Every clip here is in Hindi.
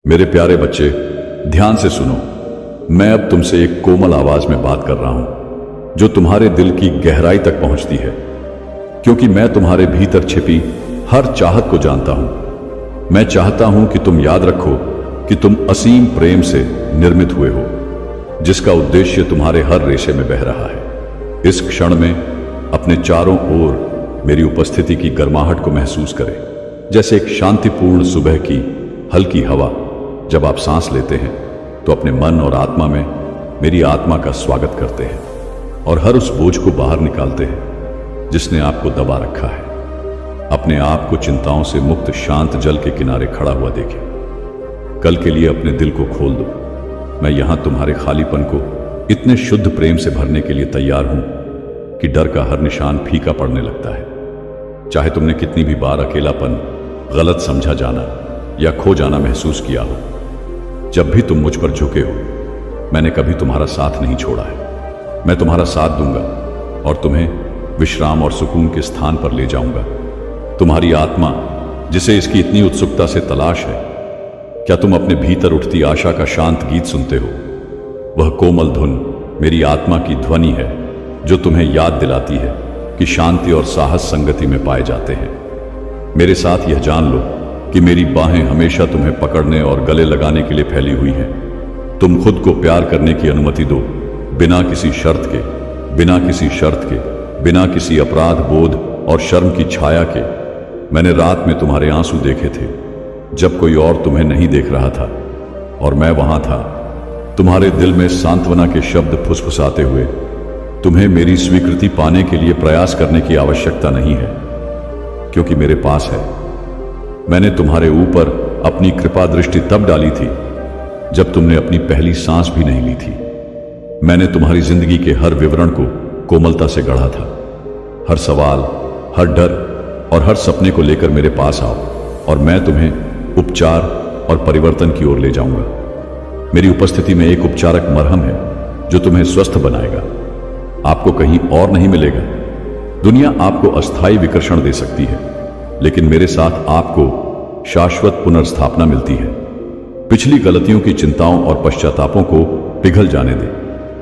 मेरे प्यारे बच्चे, ध्यान से सुनो। मैं अब तुमसे एक कोमल आवाज में बात कर रहा हूं जो तुम्हारे दिल की गहराई तक पहुंचती है, क्योंकि मैं तुम्हारे भीतर छिपी हर चाहत को जानता हूं। मैं चाहता हूं कि तुम याद रखो कि तुम असीम प्रेम से निर्मित हुए हो, जिसका उद्देश्य तुम्हारे हर रेशे में बह रहा है। इस क्षण में अपने चारों ओर मेरी उपस्थिति की गर्माहट को महसूस करें, जैसे एक शांतिपूर्ण सुबह की हल्की हवा। जब आप सांस लेते हैं तो अपने मन और आत्मा में मेरी आत्मा का स्वागत करते हैं और हर उस बोझ को बाहर निकालते हैं जिसने आपको दबा रखा है। अपने आप को चिंताओं से मुक्त शांत जल के किनारे खड़ा हुआ देखें। कल के लिए अपने दिल को खोल दो। मैं यहां तुम्हारे खालीपन को इतने शुद्ध प्रेम से भरने के लिए तैयार हूं कि डर का हर निशान फीका पड़ने लगता है। चाहे तुमने कितनी भी बार अकेलापन, गलत समझा जाना या खो जाना महसूस किया हो, जब भी तुम मुझ पर झुके हो, मैंने कभी तुम्हारा साथ नहीं छोड़ा है। मैं तुम्हारा साथ दूंगा और तुम्हें विश्राम और सुकून के स्थान पर ले जाऊंगा। तुम्हारी आत्मा, जिसे इसकी इतनी उत्सुकता से तलाश है, क्या तुम अपने भीतर उठती आशा का शांत गीत सुनते हो? वह कोमल धुन मेरी आत्मा की ध्वनि है जो तुम्हें याद दिलाती है कि शांति और साहस संगति में पाए जाते हैं। मेरे साथ यह जान लो कि मेरी बाहें हमेशा तुम्हें पकड़ने और गले लगाने के लिए फैली हुई हैं। तुम खुद को प्यार करने की अनुमति दो, बिना किसी शर्त के, बिना किसी अपराध बोध और शर्म की छाया के। मैंने रात में तुम्हारे आंसू देखे थे जब कोई और तुम्हें नहीं देख रहा था, और मैं वहां था तुम्हारे दिल में सांत्वना के शब्द फुसफुसाते हुए। तुम्हें मेरी स्वीकृति पाने के लिए प्रयास करने की आवश्यकता नहीं है, क्योंकि मेरे पास है। मैंने तुम्हारे ऊपर अपनी कृपा दृष्टि तब डाली थी जब तुमने अपनी पहली सांस भी नहीं ली थी। मैंने तुम्हारी जिंदगी के हर विवरण को कोमलता से गढ़ा था। हर सवाल, हर डर और हर सपने को लेकर मेरे पास आओ और मैं तुम्हें उपचार और परिवर्तन की ओर ले जाऊंगा। मेरी उपस्थिति में एक उपचारक मरहम है जो तुम्हें स्वस्थ बनाएगा। आपको कहीं और नहीं मिलेगा। दुनिया आपको अस्थायी विकर्षण दे सकती है, लेकिन मेरे साथ आपको शाश्वत पुनर्स्थापना मिलती है। पिछली गलतियों की चिंताओं और पश्चातापों को पिघल जाने दें,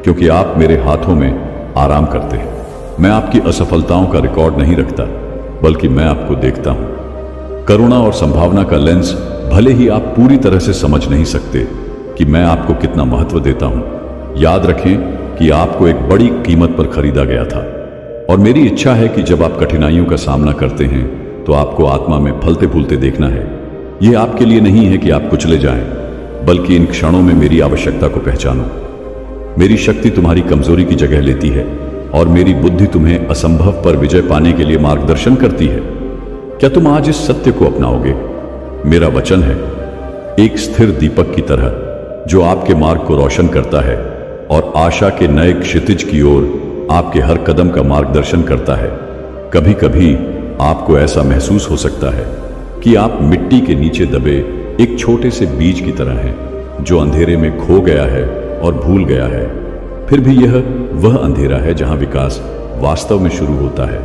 क्योंकि आप मेरे हाथों में आराम करते हैं। मैं आपकी असफलताओं का रिकॉर्ड नहीं रखता, बल्कि मैं आपको देखता हूं। करुणा और संभावना का लेंस भले ही आप पूरी तरह से समझ नहीं सकते कि मैं आपको कितना महत्व देता हूं। याद रखें कि आपको एक बड़ी कीमत पर खरीदा गया था, और मेरी इच्छा है कि जब आप कठिनाइयों का सामना करते हैं तो आपको आत्मा में फलते फूलते देखना है। यह आपके लिए नहीं है कि आप कुचले जाएं, बल्कि इन क्षणों में मेरी आवश्यकता को पहचानो। मेरी शक्ति तुम्हारी कमजोरी की जगह लेती है, और मेरी बुद्धि तुम्हें असंभव पर विजय पाने के लिए मार्गदर्शन करती है। क्या तुम आज इस सत्य को अपनाओगे? मेरा वचन है, एक स्थिर दीपक की तरह जो आपके मार्ग को रोशन करता है और आशा के नए क्षितिज की ओर आपके हर कदम का मार्गदर्शन करता है। कभी कभी आपको ऐसा महसूस हो सकता है कि आप मिट्टी के नीचे दबे एक छोटे से बीज की तरह हैं जो अंधेरे में खो गया है और भूल गया है। फिर भी यह वह अंधेरा है जहां विकास वास्तव में शुरू होता है।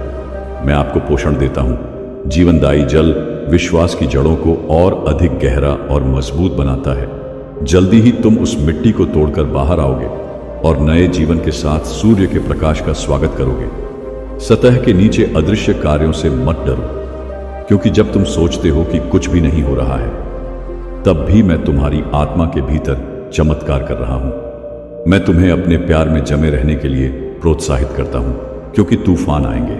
मैं आपको पोषण देता हूं। जीवनदायी जल विश्वास की जड़ों को और अधिक गहरा और मजबूत बनाता है। जल्दी ही तुम उस मिट्टी को तोड़कर बाहर आओगे और नए जीवन के साथ सूर्य के प्रकाश का स्वागत करोगे। सतह के नीचे अदृश्य कार्यों से मत डरो, क्योंकि जब तुम सोचते हो कि कुछ भी नहीं हो रहा है, तब भी मैं तुम्हारी आत्मा के भीतर चमत्कार कर रहा हूं। मैं तुम्हें अपने प्यार में जमे रहने के लिए प्रोत्साहित करता हूं, क्योंकि तूफान आएंगे,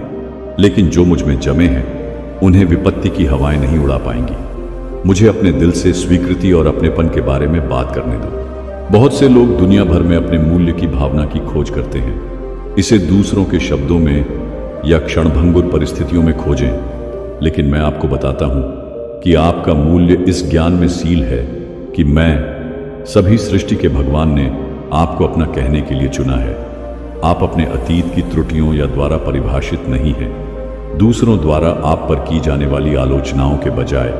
लेकिन जो मुझ में जमे हैं उन्हें विपत्ति की हवाएं नहीं उड़ा पाएंगी। मुझे अपने दिल से स्वीकृति और अपनेपन के बारे में बात करने दो। बहुत से लोग दुनिया भर में अपने मूल्य की भावना की खोज करते हैं। इसे दूसरों के शब्दों में या क्षणभंगुर परिस्थितियों में खोजें, लेकिन मैं आपको बताता हूं कि आपका मूल्य इस ज्ञान में सील है कि मैं, सभी सृष्टि के भगवान ने आपको अपना कहने के लिए चुना है। आप अपने अतीत की त्रुटियों या द्वारा परिभाषित नहीं हैं। दूसरों द्वारा आप पर की जाने वाली आलोचनाओं के बजाय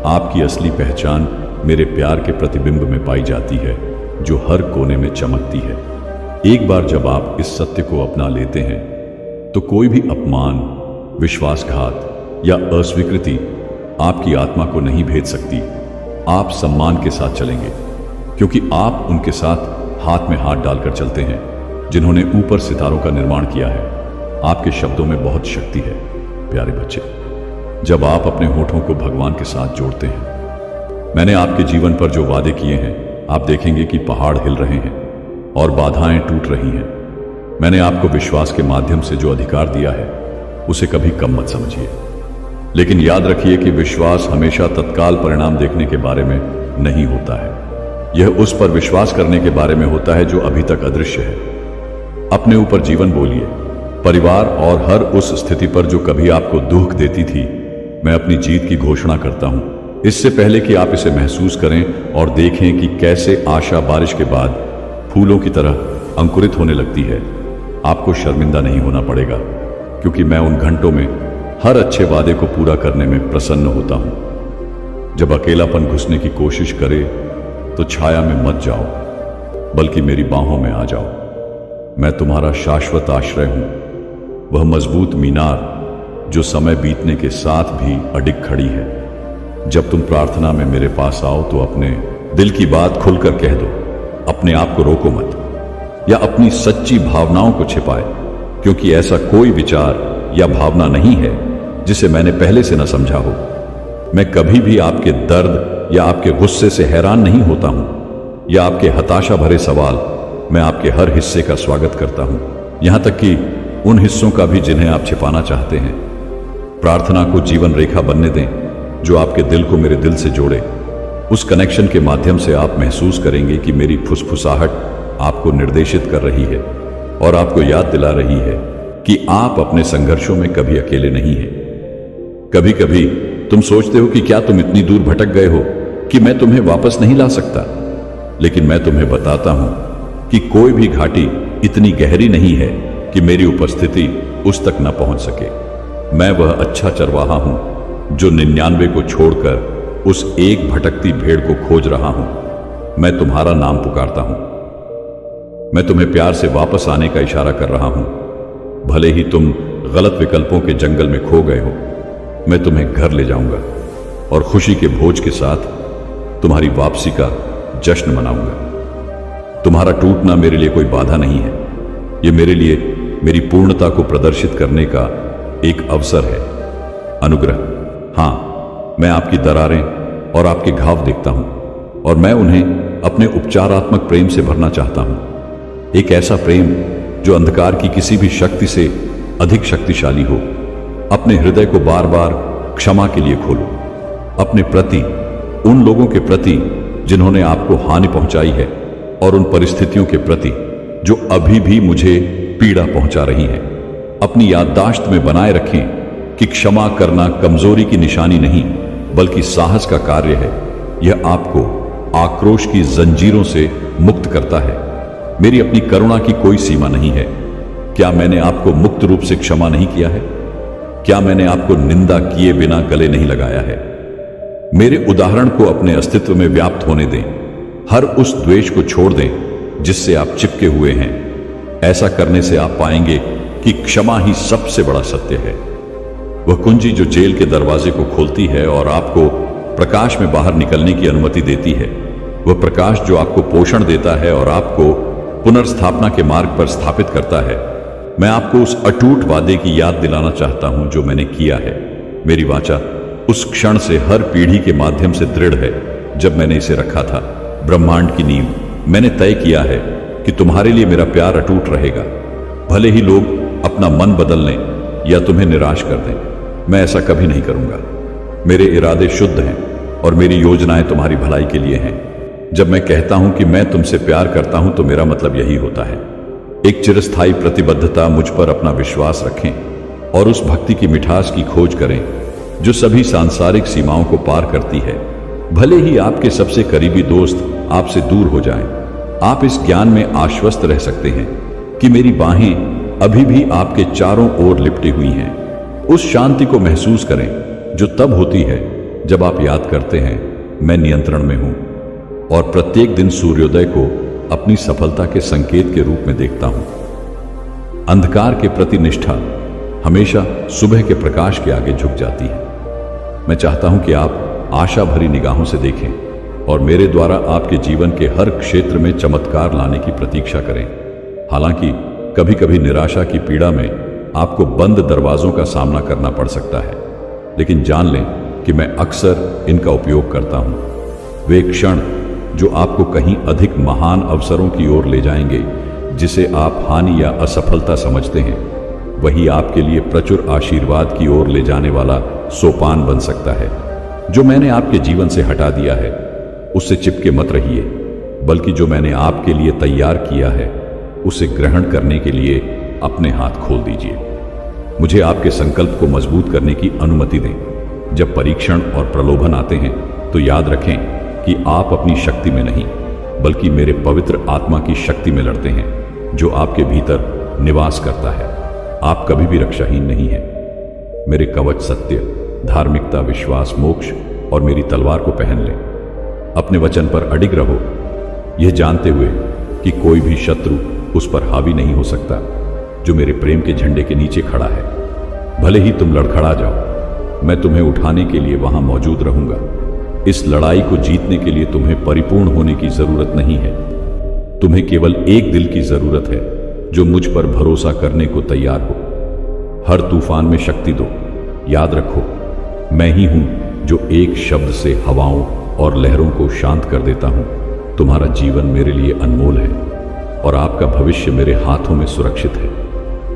आपकी असली पहचान मेरे प्यार के प्रतिबिंब में पाई जाती है, जो हर कोने में चमकती है। एक बार जब आप इस सत्य को अपना लेते हैं तो कोई भी अपमान, विश्वासघात या अस्वीकृति आपकी आत्मा को नहीं भेद सकती। आप सम्मान के साथ चलेंगे, क्योंकि आप उनके साथ हाथ में हाथ डालकर चलते हैं जिन्होंने ऊपर सितारों का निर्माण किया है। आपके शब्दों में बहुत शक्ति है प्यारे बच्चे। जब आप अपने होठों को भगवान के साथ जोड़ते हैं, मैंने आपके जीवन पर जो वादे किए हैं, आप देखेंगे कि पहाड़ हिल रहे हैं और बाधाएं टूट रही हैं। मैंने आपको विश्वास के माध्यम से जो अधिकार दिया है, उसे कभी कम मत समझिए, लेकिन याद रखिए कि विश्वास हमेशा तत्काल परिणाम देखने के बारे में नहीं होता है। यह उस पर विश्वास करने के बारे में होता है जो अभी तक अदृश्य है। अपने ऊपर जीवन बोलिए, परिवार और हर उस स्थिति पर जो कभी आपको दुख देती थी। मैं अपनी जीत की घोषणा करता हूं, इससे पहले कि आप इसे महसूस करें और देखें कि कैसे आशा बारिश के बाद फूलों की तरह अंकुरित होने लगती है। आपको शर्मिंदा नहीं होना पड़ेगा, क्योंकि मैं उन घंटों में हर अच्छे वादे को पूरा करने में प्रसन्न होता हूं। जब अकेलापन घुसने की कोशिश करे तो छाया में मत जाओ, बल्कि मेरी बाहों में आ जाओ। मैं तुम्हारा शाश्वत आश्रय हूं, वह मजबूत मीनार जो समय बीतने के साथ भी अडिग खड़ी है। जब तुम प्रार्थना में मेरे पास आओ तो अपने दिल की बात खुलकर कह दो। अपने आप को रोको मत या अपनी सच्ची भावनाओं को छिपाए, क्योंकि ऐसा कोई विचार या भावना नहीं है जिसे मैंने पहले से न समझा हो। मैं कभी भी आपके दर्द या आपके गुस्से से हैरान नहीं होता हूं, या आपके हताशा भरे सवाल। मैं आपके हर हिस्से का स्वागत करता हूं, यहां तक कि उन हिस्सों का भी जिन्हें आप छिपाना चाहते हैं। प्रार्थना को जीवन रेखा बनने दें जो आपके दिल को मेरे दिल से जोड़े। उस कनेक्शन के माध्यम से आप महसूस करेंगे कि मेरी फुसफुसाहट आपको निर्देशित कर रही है और आपको याद दिला रही है कि आप अपने संघर्षों में कभी अकेले नहीं हैं। कभी कभी तुम सोचते हो कि क्या तुम इतनी दूर भटक गए हो कि मैं तुम्हें वापस नहीं ला सकता, लेकिन मैं तुम्हें बताता हूं कि कोई भी घाटी इतनी गहरी नहीं है कि मेरी उपस्थिति उस तक न पहुंच सके। मैं वह अच्छा चरवाहा हूं जो 99 को छोड़कर उस एक भटकती भेड़ को खोज रहा हूं। मैं तुम्हारा नाम पुकारता हूं। मैं तुम्हें प्यार से वापस आने का इशारा कर रहा हूं, भले ही तुम गलत विकल्पों के जंगल में खो गए हो। मैं तुम्हें घर ले जाऊंगा और खुशी के भोज के साथ तुम्हारी वापसी का जश्न मनाऊंगा। तुम्हारा टूटना मेरे लिए कोई बाधा नहीं है, यह मेरे लिए मेरी पूर्णता को प्रदर्शित करने का एक अवसर है। अनुग्रह, हां, मैं आपकी दरारें और आपके घाव देखता हूं और मैं उन्हें अपने उपचारात्मक प्रेम से भरना चाहता हूं। एक ऐसा प्रेम जो अंधकार की किसी भी शक्ति से अधिक शक्तिशाली हो। अपने हृदय को बार बार क्षमा के लिए खोलो, अपने प्रति, उन लोगों के प्रति जिन्होंने आपको हानि पहुंचाई है और उन परिस्थितियों के प्रति जो अभी भी मुझे पीड़ा पहुंचा रही हैं। अपनी याददाश्त में बनाए रखें कि क्षमा करना कमजोरी की निशानी नहीं, बल्कि साहस का कार्य है। यह आपको आक्रोश की जंजीरों से मुक्त करता है। मेरी अपनी करुणा की कोई सीमा नहीं है। क्या मैंने आपको मुक्त रूप से क्षमा नहीं किया है? क्या मैंने आपको निंदा किए बिना गले नहीं लगाया है? मेरे उदाहरण को अपने अस्तित्व में व्याप्त होने दें। हर उस द्वेष को छोड़ दें जिससे आप चिपके हुए हैं। ऐसा करने से आप पाएंगे कि क्षमा ही सबसे बड़ा सत्य है। वह कुंजी जो जेल के दरवाजे को खोलती है और आपको प्रकाश में बाहर निकलने की अनुमति देती है। वह प्रकाश जो आपको पोषण देता है और आपको पुनर्स्थापना के मार्ग पर स्थापित करता है। मैं आपको उस अटूट वादे की याद दिलाना चाहता हूं जो मैंने किया है। मेरी वाचा उस क्षण से हर पीढ़ी के माध्यम से दृढ़ है जब मैंने इसे रखा था। ब्रह्मांड की नींव मैंने तय किया है कि तुम्हारे लिए मेरा प्यार अटूट रहेगा, भले ही लोग अपना मन बदल लें या तुम्हें निराश कर दें। मैं ऐसा कभी नहीं करूंगा। मेरे इरादे शुद्ध हैं और मेरी योजनाएं तुम्हारी भलाई के लिए हैं। जब मैं कहता हूं कि मैं तुमसे प्यार करता हूं तो मेरा मतलब यही होता है। एक चिरस्थायी प्रतिबद्धता, मुझ पर अपना विश्वास रखें और उस भक्ति की मिठास की खोज करें जो सभी सांसारिक सीमाओं को पार करती है। भले ही आपके सबसे करीबी दोस्त आपसे दूर हो जाएं, आप इस ज्ञान में आश्वस्त रह सकते हैं कि मेरी बाहें अभी भी आपके चारों ओर लिपटी हुई हैं। उस शांति को महसूस करें जो तब होती है जब आप याद करते हैं मैं नियंत्रण में हूं और प्रत्येक दिन सूर्योदय को अपनी सफलता के संकेत के रूप में देखता हूं। अंधकार के प्रति निष्ठा हमेशा सुबह के प्रकाश के आगे झुक जाती है। मैं चाहता हूं कि आप आशा भरी निगाहों से देखें और मेरे द्वारा आपके जीवन के हर क्षेत्र में चमत्कार लाने की प्रतीक्षा करें। हालांकि कभी कभी निराशा की पीड़ा में आपको बंद दरवाजों का सामना करना पड़ सकता है, लेकिन जान लें कि मैं अक्सर इनका उपयोग करता हूं। वे क्षण जो आपको कहीं अधिक महान अवसरों की ओर ले जाएंगे, जिसे आप हानि या असफलता समझते हैं, वही आपके लिए प्रचुर आशीर्वाद की ओर ले जाने वाला सोपान बन सकता है। जो मैंने आपके जीवन से हटा दिया है उससे चिपके मत रहिए, बल्कि जो मैंने आपके लिए तैयार किया है उसे ग्रहण करने के लिए अपने हाथ खोल दीजिए। मुझे आपके संकल्प को मजबूत करने की अनुमति दें। जब परीक्षण और प्रलोभन आते हैं तो याद रखें कि आप अपनी शक्ति में नहीं, बल्कि मेरे पवित्र आत्मा की शक्ति में लड़ते हैं, जो आपके भीतर निवास करता है। आप कभी भी रक्षाहीन नहीं हैं। मेरे कवच सत्य, धार्मिकता, विश्वास, मोक्ष और मेरी तलवार को पहन लें। अपने वचन पर अडिग रहो, यह जानते हुए कि कोई भी शत्रु उस पर हावी नहीं हो सकता जो मेरे प्रेम के झंडे के नीचे खड़ा है। भले ही तुम लड़खड़ा जाओ, मैं तुम्हें उठाने के लिए वहां मौजूद रहूंगा। इस लड़ाई को जीतने के लिए तुम्हें परिपूर्ण होने की जरूरत नहीं है। तुम्हें केवल एक दिल की जरूरत है जो मुझ पर भरोसा करने को तैयार हो। हर तूफान में शक्ति दो। याद रखो, मैं ही हूं जो एक शब्द से हवाओं और लहरों को शांत कर देता हूं। तुम्हारा जीवन मेरे लिए अनमोल है और आपका भविष्य मेरे हाथों में सुरक्षित है।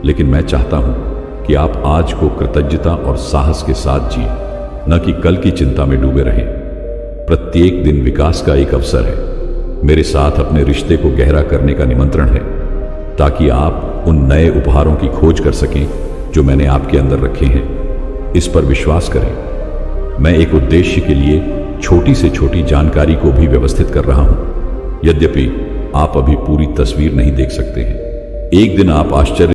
लेकिन मैं चाहता हूं कि आप आज को कृतज्ञता और साहस के साथ जिए, न कि कल की चिंता में डूबे रहें। प्रत्येक दिन विकास का एक अवसर है। मेरे साथ अपने रिश्ते को गहरा करने का निमंत्रण है, ताकि आप उन नए उपहारों की खोज कर सकें जो मैंने आपके अंदर रखे हैं। इस पर विश्वास करें। मैं एक उद्देश्य के लिए छोटी से छोटी जानकारी को भी व्यवस्थित कर रहा हूं। यद्यपि आप अभी पूरी तस्वीर नहीं देख सकते हैं। एक दिन आप आश्चर्य